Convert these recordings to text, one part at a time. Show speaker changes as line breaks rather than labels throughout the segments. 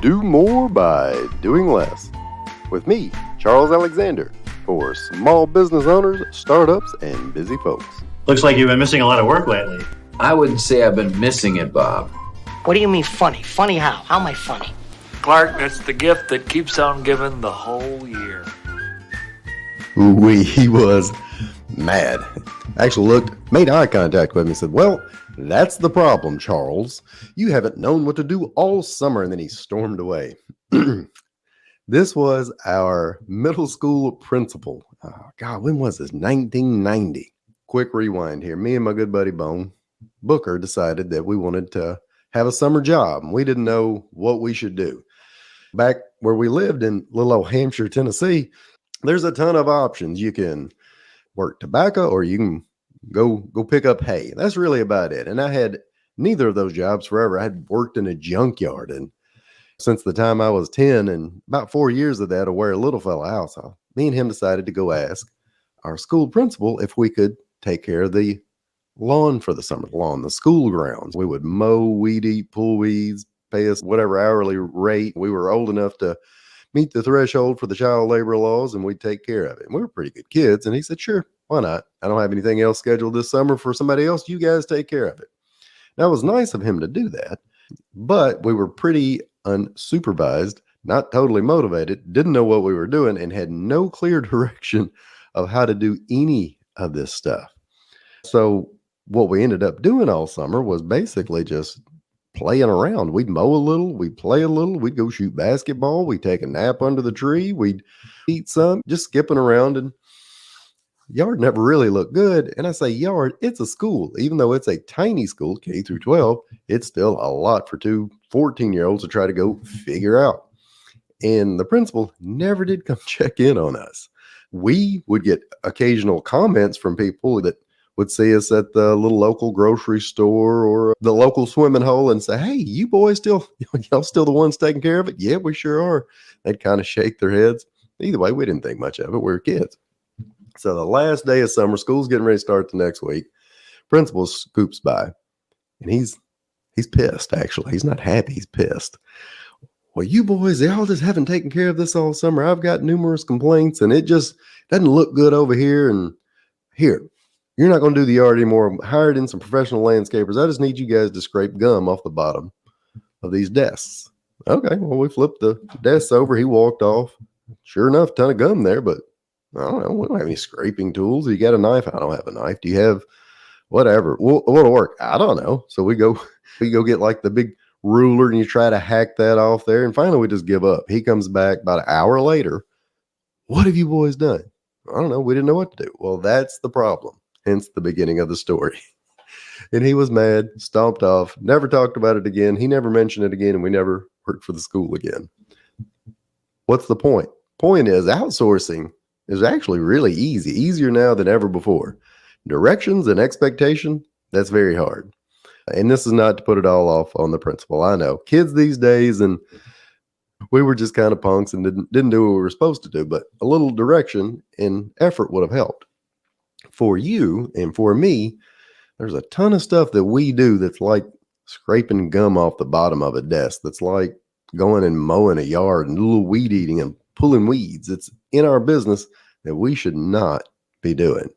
Do more by doing less. With me, Charles Alexander, for small business owners, startups, and busy folks.
Looks like you've been missing a lot of work lately.
I wouldn't say I've been missing it, Bob.
What do you mean funny? Funny how? How am I funny?
Clark, that's the gift that keeps on giving the whole year.
He was mad. Actually made eye contact with me and said, well, that's the problem, Charles. You haven't known what to do all summer. And then he stormed away. This was our middle school principal. Oh, God, when was this? 1990. Quick rewind here. Me and my good buddy Booker decided that we wanted to have a summer job. We didn't know what we should do. Back where we lived in little old Hampshire, Tennessee, there's a ton of options. You can work tobacco or you can go pick up hay. That's really about it. And I had neither of those jobs forever. I had worked in a junkyard, and since the time I was 10, and about 4 years of that to wear a little fella out. So me and him decided to go ask our school principal if we could take care of the lawn for the summer, the school grounds. We would mow, weed eat, pull weeds, pay us whatever hourly rate. We were old enough to meet the threshold for the child labor laws, and we'd take care of it. And we were pretty good kids. And he said, sure, why not? I don't have anything else scheduled this summer for somebody else. You guys take care of it. Now, it was nice of him to do that, but we were pretty unsupervised, not totally motivated, didn't know what we were doing, and had no clear direction of how to do any of this stuff. So what we ended up doing all summer was basically just playing around. We'd mow a little, we'd play a little, we'd go shoot basketball, we'd take a nap under the tree, we'd eat some, just skipping around, and yard never really looked good. And I say yard, it's a school. Even though it's a tiny school, K through 12, it's still a lot for two 14-year-olds to try to go figure out. And the principal never did come check in on us. We would get occasional comments from people that would see us at the little local grocery store or the local swimming hole and say, hey, you boys y'all still the ones taking care of it? Yeah, we sure are. They'd kind of shake their heads. Either way, we didn't think much of it. We were kids. So the last day of summer, school's getting ready to start the next week. Principal scoops by, and he's pissed, actually. He's not happy. He's pissed. Well, you boys, y'all just haven't taken care of this all summer. I've got numerous complaints, and it just doesn't look good over here. And here, you're not going to do the yard anymore. I hired in some professional landscapers. I just need you guys to scrape gum off the bottom of these desks. Okay, well, we flipped the desks over. He walked off. Sure enough, ton of gum there, but I don't know. We don't have any scraping tools. You got a knife? I don't have a knife. Do you have whatever? What'll work? I don't know. So we go get like the big ruler and you try to hack that off there. And finally we just give up. He comes back about an hour later. What have you boys done? I don't know. We didn't know what to do. Well, that's the problem. Hence the beginning of the story. And he was mad, stomped off, never talked about it again. He never mentioned it again. And we never worked for the school again. What's the point? Point is outsourcing is actually really easy, easier now than ever before. Directions and expectation, that's very hard. And this is not to put it all off on the principal. I know kids these days, and we were just kind of punks and didn't do what we were supposed to do, but a little direction and effort would have helped. For you and for me, there's a ton of stuff that we do that's like scraping gum off the bottom of a desk. That's like going and mowing a yard and a little weed eating and pulling weeds. It's in our business that we should not be doing.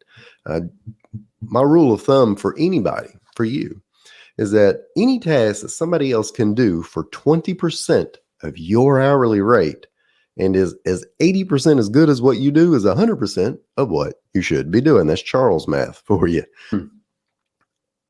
My rule of thumb for anybody, for you, is that any task that somebody else can do for 20% of your hourly rate and is 80% as good as what you do is 100% of what you should be doing. That's Charles math for you.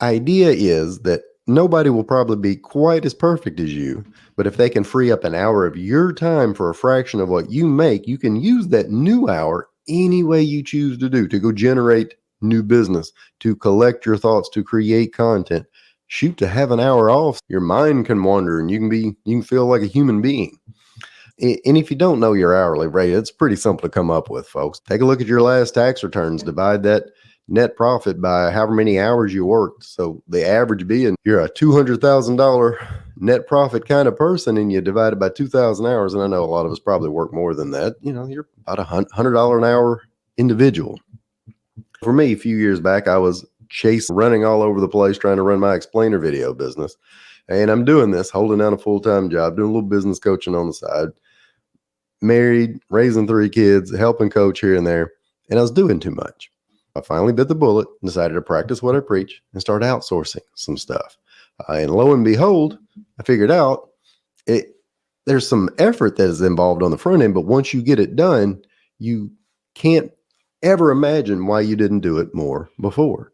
Idea is that nobody will probably be quite as perfect as you, but if they can free up an hour of your time for a fraction of what you make, you can use that new hour any way you choose to do, to go generate new business, to collect your thoughts, to create content. Shoot, to have an hour off, your mind can wander and you can feel like a human being. And if you don't know your hourly rate, it's pretty simple to come up with, folks. Take a look at your last tax returns, divide that net profit by however many hours you worked. So the average being you're a $200,000 net profit kind of person, and you divide it by 2,000 hours. And I know a lot of us probably work more than that. You know, you're about $100 an hour individual. For me, a few years back, I was running all over the place trying to run my explainer video business. And I'm doing this, holding down a full-time job, doing a little business coaching on the side, married, raising 3 kids, helping coach here and there. And I was doing too much. I finally bit the bullet and decided to practice what I preach and start outsourcing some stuff. And lo and behold, I figured out there's some effort that is involved on the front end, but once you get it done, you can't ever imagine why you didn't do it more before.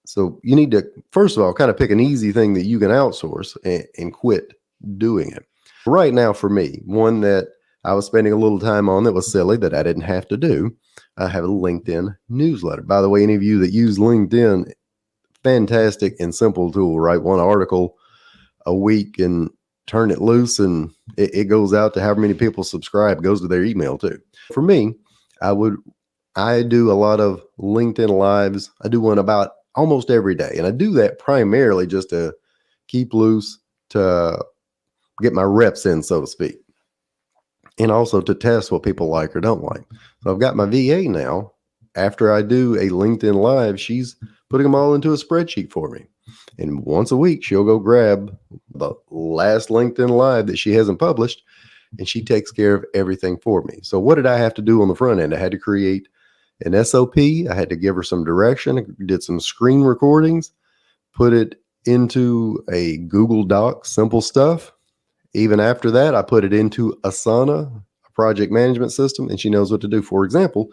So you need to, first of all, kind of pick an easy thing that you can outsource and quit doing it. Right now, for me, one that I was spending a little time on that was silly that I didn't have to do, I have a LinkedIn newsletter. By the way, any of you that use LinkedIn, fantastic and simple tool, right? One article a week and turn it loose, and it goes out to however many people subscribe, goes to their email too. For me, I do a lot of LinkedIn lives. I do one about almost every day. And I do that primarily just to keep loose, to get my reps in, so to speak. And also to test what people like or don't like. So I've got my VA now. After I do a LinkedIn live, she's putting them all into a spreadsheet for me. And once a week, she'll go grab the last LinkedIn live that she hasn't published, and she takes care of everything for me. So what did I have to do on the front end? I had to create an SOP. I had to give her some direction. I did some screen recordings, put it into a Google Doc, simple stuff. Even after that, I put it into Asana, a project management system, and she knows what to do. For example,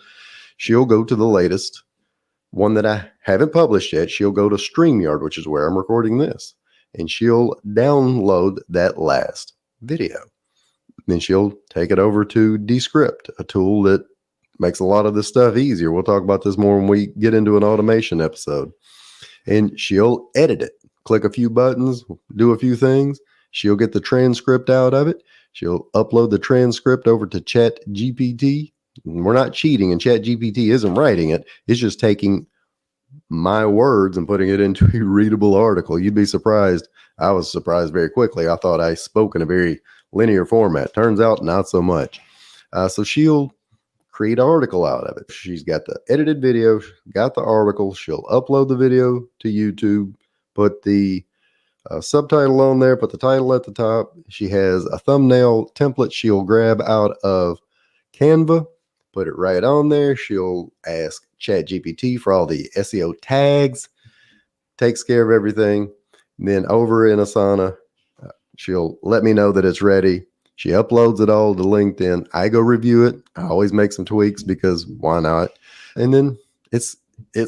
she'll go to the latest one that I haven't published yet. She'll go to StreamYard, which is where I'm recording this, and she'll download that last video. Then she'll take it over to Descript, a tool that makes a lot of this stuff easier. We'll talk about this more when we get into an automation episode. And she'll edit it, click a few buttons, do a few things. She'll get the transcript out of it. She'll upload the transcript over to ChatGPT. We're not cheating, and ChatGPT isn't writing it. It's just taking my words and putting it into a readable article. You'd be surprised. I was surprised very quickly. I thought I spoke in a very linear format. Turns out not so much. So she'll create an article out of it. She's got the edited video, got the article. She'll upload the video to YouTube, put the subtitle on there, put the title at the top. She has a thumbnail template she'll grab out of Canva, put it right on there. She'll ask ChatGPT for all the SEO tags, takes care of everything. And then over in Asana, she'll let me know that it's ready. She uploads it all to LinkedIn. I go review it. I always make some tweaks because why not? And then it's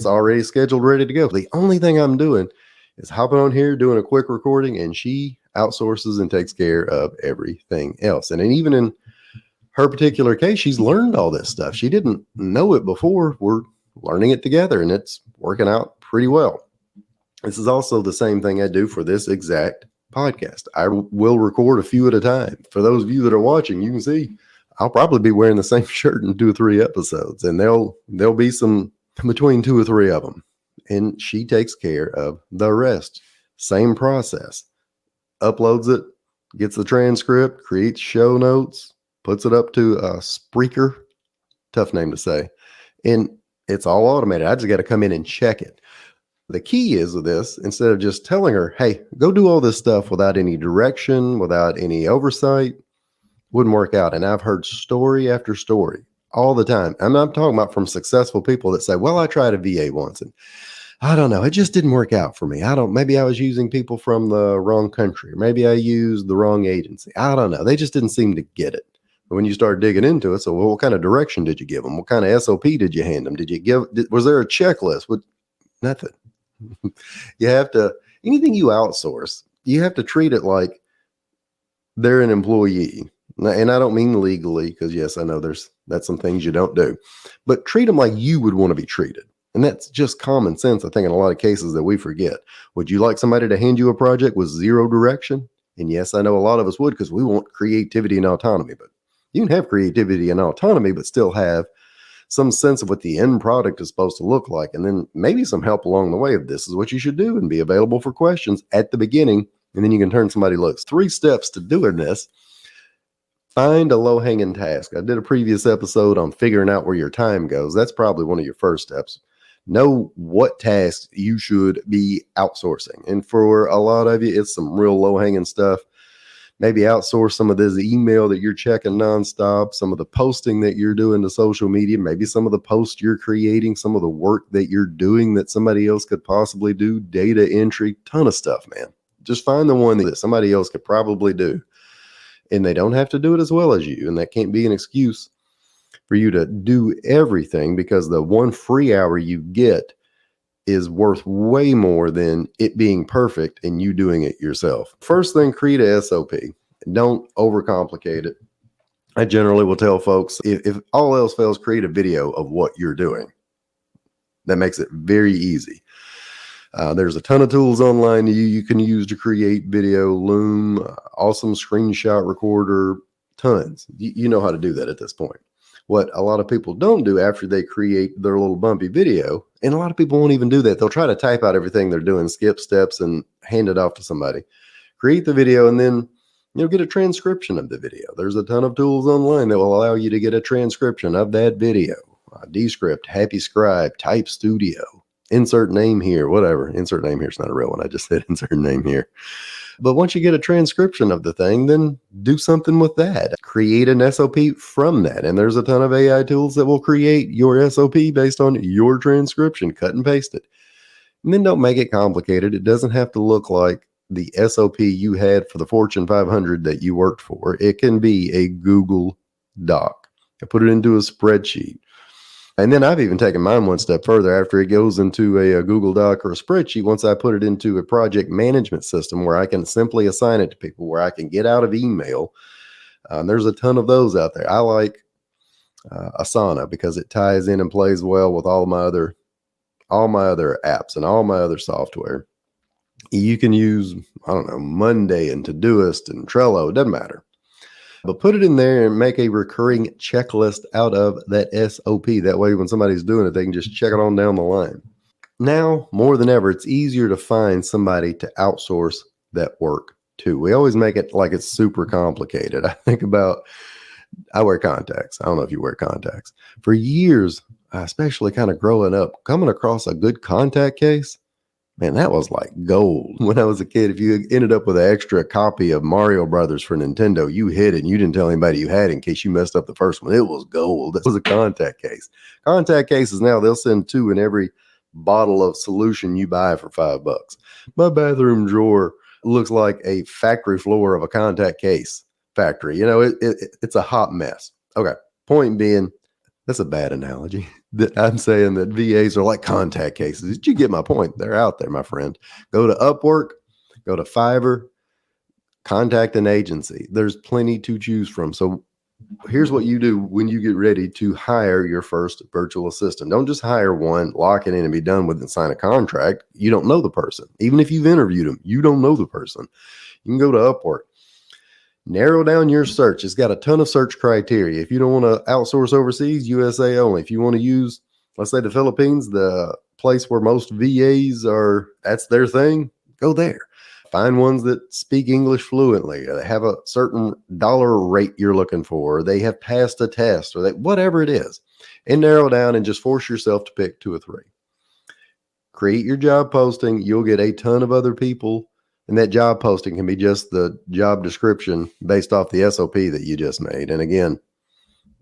already scheduled, ready to go. The only thing I'm doing is hopping on here, doing a quick recording, and she outsources and takes care of everything else. And even in her particular case, she's learned all this stuff. She didn't know it before. We're learning it together, and it's working out pretty well. This is also the same thing I do for this exact podcast. I will record a few at a time. For those of you that are watching, you can see I'll probably be wearing the same shirt in 2 or 3 episodes, and there'll be some between 2 or 3 of them. And she takes care of the rest. Same process. Uploads it, gets the transcript, creates show notes, puts it up to a Spreaker. Tough name to say. And it's all automated. I just got to come in and check it. The key is with this, instead of just telling her, hey, go do all this stuff without any direction, without any oversight, wouldn't work out. And I've heard story after story all the time. I'm not talking about from successful people that say, well, I tried a VA once and I don't know, it just didn't work out for me. Maybe I was using people from the wrong country. Maybe I used the wrong agency. I don't know. They just didn't seem to get it. But when you start digging into it, so well, what kind of direction did you give them? What kind of SOP did you hand them? Was there a checklist? Nothing. You have to, anything you outsource, you have to treat it like they're an employee. And I don't mean legally, because yes, I know that's some things you don't do, but treat them like you would want to be treated. And that's just common sense, I think, in a lot of cases that we forget. Would you like somebody to hand you a project with 0 direction? And yes, I know a lot of us would, because we want creativity and autonomy. But you can have creativity and autonomy, but still have some sense of what the end product is supposed to look like. And then maybe some help along the way of this is what you should do, and be available for questions at the beginning. And then you can turn somebody loose. 3 steps to doing this. Find a low-hanging task. I did a previous episode on figuring out where your time goes. That's probably one of your first steps. Know what tasks you should be outsourcing. And for a lot of you, it's some real low-hanging stuff. Maybe outsource some of this email that you're checking nonstop, some of the posting that you're doing to social media, maybe some of the posts you're creating, some of the work that you're doing that somebody else could possibly do, data entry, ton of stuff, man. Just find the one that somebody else could probably do. And they don't have to do it as well as you. And that can't be an excuse for you to do everything, because the one free hour you get is worth way more than it being perfect and you doing it yourself. First thing, create a SOP. Don't overcomplicate it. I generally will tell folks, if all else fails, create a video of what you're doing. That makes it very easy. There's a ton of tools online you can use to create video. Loom, awesome screenshot recorder, tons. You know how to do that at this point. What a lot of people don't do after they create their little bumpy video, and a lot of people won't even do that. They'll try to type out everything they're doing, skip steps, and hand it off to somebody. Create the video, and then get a transcription of the video. There's a ton of tools online that will allow you to get a transcription of that video. Descript, Happy Scribe, Type Studio. Insert name here, whatever. Insert name here is not a real one. I just said insert name here. But once you get a transcription of the thing, then do something with that. Create an SOP from that. And there's a ton of AI tools that will create your SOP based on your transcription. Cut and paste it. And then don't make it complicated. It doesn't have to look like the SOP you had for the Fortune 500 that you worked for. It can be a Google Doc. Put it into a spreadsheet. And then I've even taken mine one step further. After it goes into a Google Doc or a spreadsheet, once I put it into a project management system where I can simply assign it to people, where I can get out of email. There's a ton of those out there. I like Asana because it ties in and plays well with all my other apps and all my other software. You can use, Monday and Todoist and Trello. It doesn't matter. But put it in there and make a recurring checklist out of that SOP. That way, when somebody's doing it, they can just check it on down the line. Now, more than ever, it's easier to find somebody to outsource that work to. We always make it like it's super complicated. I wear contacts. I don't know if you wear contacts. For years, especially kind of growing up, coming across a good contact case, man, that was like gold. When I was a kid, if you ended up with an extra copy of Mario Brothers for Nintendo, you hid it and you didn't tell anybody you had it in case you messed up the first one. It was gold. That was a contact case. Contact cases now, they'll send 2 in every bottle of solution you buy for $5. My bathroom drawer looks like a factory floor of a contact case factory. It's a hot mess. Okay. Point being, that's a bad analogy. I'm saying that VAs are like contact cases. Did you get my point? They're out there, my friend. Go to Upwork, go to Fiverr, contact an agency. There's plenty to choose from. So here's what you do when you get ready to hire your first virtual assistant. Don't just hire one, lock it in and be done with it and sign a contract. You don't know the person. Even if you've interviewed them, you don't know the person. You can go to Upwork. Narrow down your search. It's got a ton of search criteria. If you don't want to outsource overseas, USA only. If you want to use, let's say, the Philippines, the place where most VAs are, that's their thing, go there. Find ones that speak English fluently. They have a certain dollar rate you're looking for. Or they have passed a test, or whatever it is. And narrow down and just force yourself to pick 2 or 3. Create your job posting. You'll get a ton of other people. And that job posting can be just the job description based off the SOP that you just made. And again,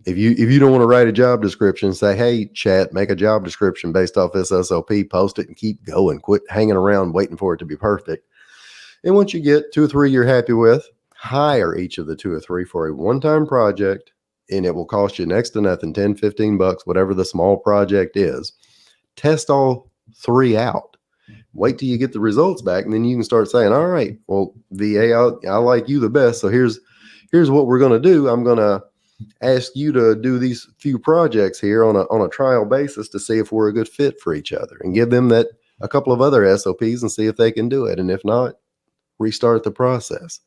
if you don't want to write a job description, say, hey, chat, make a job description based off this SOP, post it and keep going. Quit hanging around waiting for it to be perfect. And once you get 2 or 3 you're happy with, hire each of the 2 or 3 for a one-time project, and it will cost you next to nothing, $10, $15, whatever the small project is. Test all 3 out. Wait till you get the results back, and then you can start saying, all right, well, VA, I like you the best. So here's what we're going to do. I'm going to ask you to do these few projects here on a trial basis to see if we're a good fit for each other, and give them a couple of other SOPs and see if they can do it. And if not, restart the process.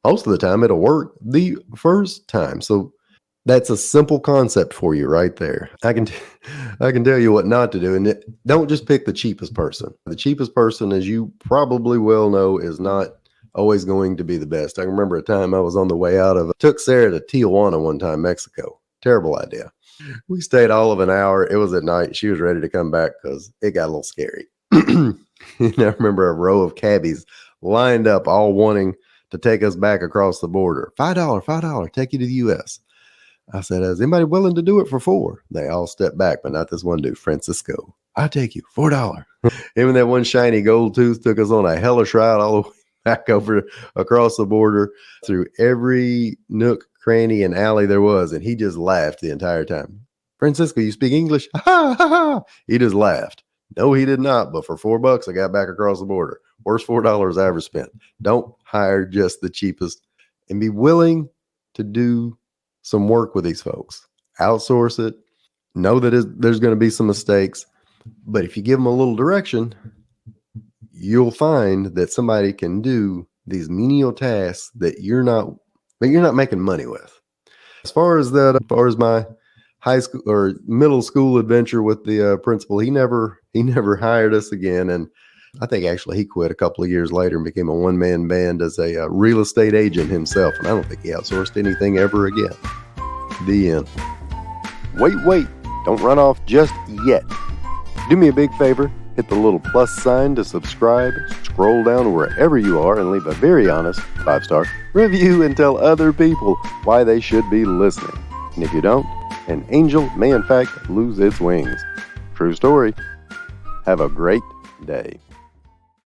Most of the time it'll work the first time. So that's a simple concept for you right there. I can tell you what not to do. And don't just pick the cheapest person. The cheapest person, as you probably well know, is not always going to be the best. I remember a time I was on the way took Sarah to Tijuana one time, Mexico. Terrible idea. We stayed all of an hour. It was at night. She was ready to come back because it got a little scary. And I remember a row of cabbies lined up, all wanting to take us back across the border. $5, take you to the U.S. I said, is anybody willing to do it for $4? They all stepped back, but not this one dude, Francisco. I'll take you, $4. Even that one shiny gold tooth took us on a hellish ride all the way back over across the border through every nook, cranny, and alley there was. And he just laughed the entire time. Francisco, you speak English? Ha ha ha. He just laughed. No, he did not. But for $4, I got back across the border. Worst $4 I ever spent. Don't hire just the cheapest and be willing to do some work with these folks. Outsource it. Know that there's going to be some mistakes. But if you give them a little direction, you'll find that somebody can do these menial tasks that you're not making money with. As far as my high school or middle school adventure with the principal, he never hired us again. And I think actually he quit a couple of years later and became a one-man band as a real estate agent himself. And I don't think he outsourced anything ever again. The end. Wait. Don't run off just yet. Do me a big favor. Hit the little plus sign to subscribe. Scroll down wherever you are and leave a very honest 5-star review and tell other people why they should be listening. And if you don't, an angel may in fact lose its wings. True story. Have a great day.